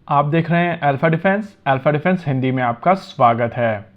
आप देख रहे हैं अल्फा डिफेंस हिंदी में आपका स्वागत है।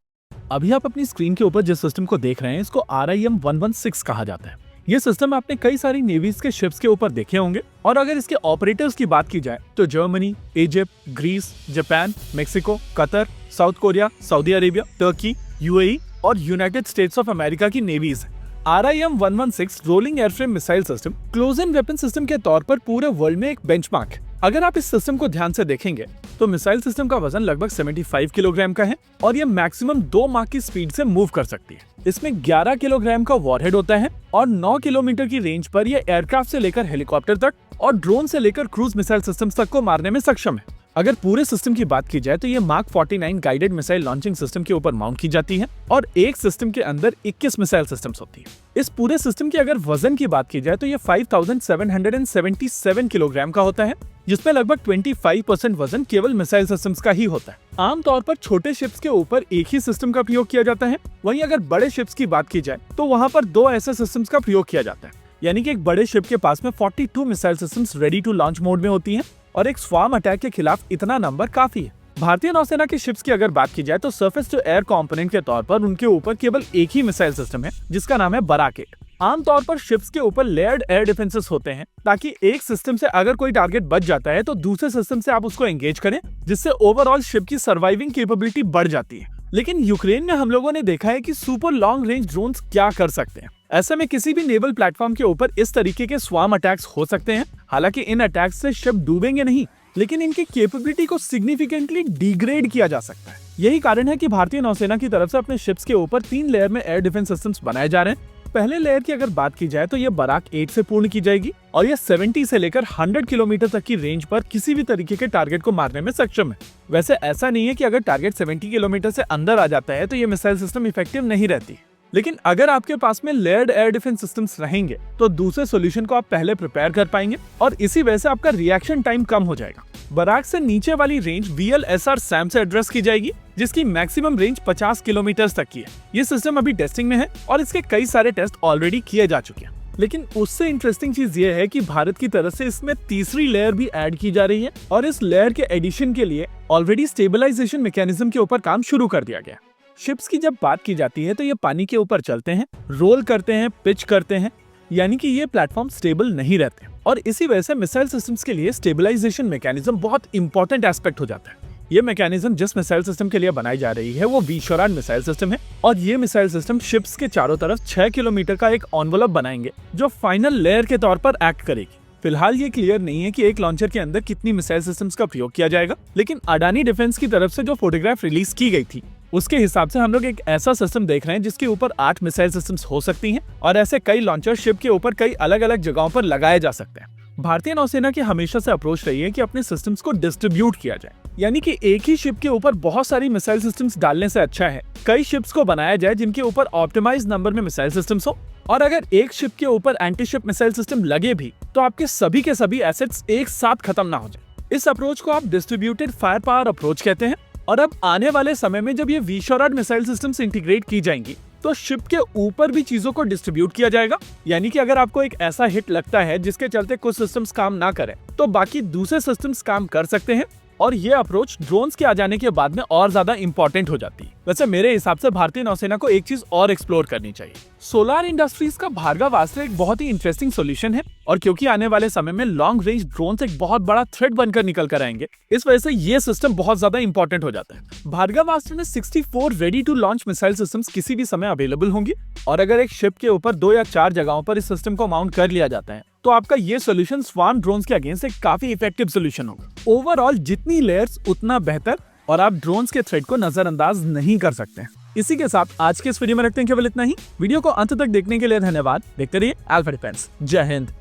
अभी आप अपनी स्क्रीन के ऊपर जिस सिस्टम को देख रहे हैं इसको RIM-116 कहा जाता है। ये सिस्टम आपने कई सारी नेवीज के शिप्स के ऊपर देखे होंगे और अगर इसके ऑपरेटर्स की बात की जाए तो Germany, Egypt, Greece, Japan, Mexico, Qatar, South Korea, Saudi Arabia, Turkey, UAE और यूनाइटेड स्टेट्स ऑफ अमेरिका की नेवीज है। RIM-116 rolling airframe missile system close in weapon system के तौर पर पूरे वर्ल्ड में एक बेंचमार्क है। अगर आप इस सिस्टम को ध्यान से देखेंगे तो मिसाइल सिस्टम का वजन लगभग 75 किलोग्राम का है और ये मैक्सिमम 2 माक की स्पीड से मूव कर सकती है। इसमें 11 किलोग्राम का वॉरहेड होता है और 9 किलोमीटर की रेंज पर यह एयरक्राफ्ट से लेकर हेलीकॉप्टर तक और ड्रोन से लेकर क्रूज मिसाइल सिस्टम्स तक को मारने में सक्षम है। अगर पूरे सिस्टम की बात की जाए तो ये mark 49 guided missile launching system के ऊपर माउंट की जाती है और एक सिस्टम के अंदर 21 मिसाइल सिस्टम्स होती है। इस पूरे सिस्टम की अगर वजन की बात की जाए तो ये 5777 किलोग्राम का होता है, जिसमें लगभग 25% वजन केवल मिसाइल सिस्टम्स का ही होता है। आमतौर पर छोटे शिप्स के ऊपर एक ही सिस्टम का प्रयोग किया जाता है, वहीं अगर बड़े शिप्स की बात की जाए तो वहाँ पर 2 ऐसे सिस्टम्स का प्रयोग किया जाता है। यानी कि एक बड़े शिप के पास में 42 missile systems ready to launch mode में होती हैं और एक स्वार्म अटैक के खिलाफ इतना नंबर काफी है। भारतीय नौसेना की शिप्स की अगर बात की जाए तो सरफेस टू एयर कंपोनेंट के तौर पर उनके ऊपर केवल एक ही मिसाइल सिस्टम है जिसका नाम है बराक 8। आमतौर पर शिप्स के ऊपर लेयर्ड एयर डिफेंसेस होते हैं ताकि एक सिस्टम से अगर कोई टारगेट बच जाता है तो दूसरे सिस्टम से आप उसको एंगेज करें, जिससे ओवरऑल शिप की सर्वाइविंग कैपेबिलिटी बढ़ जाती है। लेकिन यूक्रेन में हम लोगों ने देखा है कि सुपर लॉन्ग रेंज ड्रोन्स क्या कर सकते हैं। ऐसे में किसी भी नेवल प्लेटफॉर्म के ऊपर इस तरीके के स्वार्म अटैक्स हो सकते हैं। हालांकि इन अटैक्स से शिप डूबेंगे नहीं, लेकिन इनकी कैपेबिलिटी को सिग्निफिकेंटली डिग्रेड किया जा सकता है। यही कारण है कि भारतीय नौसेना की तरफ से अपने शिप्स के ऊपर 3 लेयर में एयर डिफेंस सिस्टम्स बनाए जा रहे हैं। पहले लेयर की अगर बात की जाए तो ये बराक 8 से पूर्ण की जाएगी और ये 70 से लेकर 100 किलोमीटर तक की रेंज पर किसी भी तरीके के टारगेट को मारने में सक्षम है। वैसे ऐसा नहीं है कि अगर टारगेट 70 किलोमीटर से अंदर आ जाता है तो ये मिसाइल सिस्टम इफेक्टिव नहीं रहती, लेकिन अगर आपके पास में लेयर्ड एयर डिफेंस सिस्टम्स रहेंगे तो दूसरे सॉल्यूशन को आप पहले प्रिपेयर कर पाएंगे और इसी वजह से आपका रिएक्शन टाइम कम हो जाएगा। बराक से नीचे वाली रेंज VLSR SAM से एड्रेस की जाएगी, जिसकी मैक्सिमम रेंज 50 किलोमीटर तक की है। ये सिस्टम अभी टेस्टिंग में है और इसके कई सारे टेस्ट ऑलरेडी किए जा चुके हैं। लेकिन उससे इंटरेस्टिंग चीज ये है कि भारत की तरफ से इसमें तीसरी लेयर भी ऐड की जा रही है और इस लेयर के एडिशन के लिए ऑलरेडी स्टेबलाइजेशन मैकेनिज्म के ऊपर काम शुरू कर दिया गया। शिप्स की जब बात की जाती है तो ये पानी के ऊपर चलते हैं, रोल करते हैं, पिच करते हैं, यानी कि ये प्लेटफॉर्म स्टेबल नहीं रहते और इसी वजह से मिसाइल सिस्टम्स के लिए स्टेबलाइजेशन मैकेनिज्म बहुत इंपॉर्टेंट एस्पेक्ट हो जाता है। ये मैकेनिज्म जिस मिसाइल सिस्टम के लिए बनाई जा रही है वो विशोरान मिसाइल सिस्टम है और ये मिसाइल सिस्टम शिप्स के चारों तरफ 6 किलोमीटर का एक एनवलप बनाएंगे जो फाइनल लेयर के तौर पर एक्ट करेगी। फिलहाल ये क्लियर नहीं है कि एक लॉन्चर के अंदर कितनी मिसाइल सिस्टम्स का प्रयोग किया जाएगा, लेकिन अडानी डिफेंस की तरफ से जो फोटोग्राफ रिलीज की गई थी उसके हिसाब से हम लोग एक ऐसा सिस्टम देख रहे हैं जिसके ऊपर 8 मिसाइल सिस्टम्स हो सकती हैं और ऐसे कई लॉन्चर शिप के ऊपर कई अलग अलग जगहों पर लगाए जा सकते हैं। भारतीय नौसेना की हमेशा से अप्रोच रही है कि अपने सिस्टम्स को डिस्ट्रीब्यूट किया जाए, यानी कि एक ही शिप के ऊपर बहुत सारी मिसाइल सिस्टम्स डालने से अच्छा है कई शिप्स को बनाया जाए जिनके ऊपर ऑप्टिमाइज्ड नंबर में मिसाइल सिस्टम्स हो, और अगर एक शिप के ऊपर एंटी शिप मिसाइल सिस्टम लगे भी तो आपके सभी के सभी एसेट्स एक साथ खत्म ना हो जाए। इस अप्रोच को आप डिस्ट्रीब्यूटेड फायर पावर अप्रोच कहते हैं और अब आने वाले समय में जब ये विशोरान मिसाइल सिस्टम्स इंटीग्रेट की जाएंगी तो शिप के ऊपर भी चीजों को डिस्ट्रीब्यूट किया जाएगा। यानी कि अगर आपको एक ऐसा हिट लगता है जिसके चलते कुछ सिस्टम्स काम ना करें तो बाकी दूसरे सिस्टम्स काम कर सकते हैं और ये अप्रोच ड्रोन्स के आ जाने के बाद में और ज्यादा इंपॉर्टेंट हो जाती है। वैसे मेरे हिसाब से भारतीय नौसेना को एक चीज और एक्सप्लोर करनी चाहिए। सोलार इंडस्ट्रीज का भार्गवास्त्र एक बहुत ही इंटरेस्टिंग सॉल्यूशन है और क्योंकि आने वाले समय में लॉन्ग रेंज ड्रोन्स एक बहुत बड़ा थ्रेट बनकर निकल कर आएंगे, इस वजह से ये सिस्टम बहुत ज्यादा इंपॉर्टेंट हो जाता है। भार्गवास्त्र में 64 ready to launch missile systems किसी भी समय अवेलेबल होंगी और अगर एक शिप के ऊपर 2 या 4 जगहों पर इस सिस्टम को माउंट कर लिया जाता है तो आपका ये सॉल्यूशन स्वार्म ड्रोन्स के अगेंस्ट एक काफी इफेक्टिव सॉल्यूशन होगा। ओवरऑल जितनी लेयर्स उतना बेहतर और आप ड्रोन्स के थ्रेट को नजरअंदाज नहीं कर सकते। इसी के साथ आज के इस वीडियो में रखते हैं केवल इतना ही। वीडियो को अंत तक देखने के लिए धन्यवाद। देखते रहिए अल्फा डिफेंस। जय हिंद।